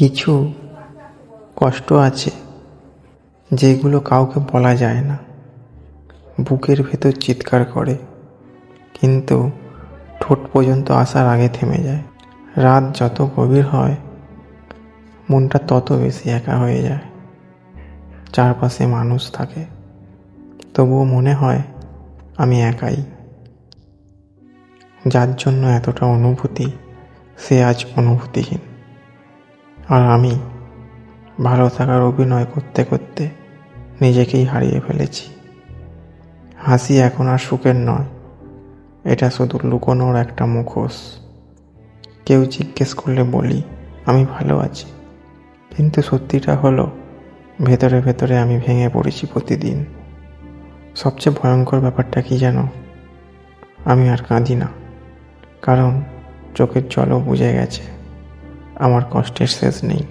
কিছু কষ্ট আছে যেগুলো কাউকে বলা যায় না, বুকের ভেতর চিৎকার করে, কিন্তু ঠোঁট পর্যন্ত আসার আগে থেমে যায়। রাত যত গভীর হয় মনটা তত বেশি একা হয়ে যায়। চারপাশে মানুষ থাকে, তবুও মনে হয় আমি একাই। যার জন্য এতটা অনুভূতি, সে আজ অনুভূতিহীন। আর আমি ভালো থাকার অভিনয় করতে করতে নিজেকেই হারিয়ে ফেলেছি। হাসি এখন আর সুখের নয়, এটা শুধু লুকোনোর একটা মুখোশ। কেউ জিজ্ঞেস করলে বলি আমি ভালো আছি, কিন্তু সত্যিটা হলো ভেতরে ভেতরে আমি ভেঙে পড়েছি প্রতিদিন। সবচেয়ে ভয়ঙ্কর ব্যাপারটা কি জানো? আমি আর কাঁদি না, কারণ চোখের জলও বুঝে গেছে আমার কষ্টের শেষ নেই।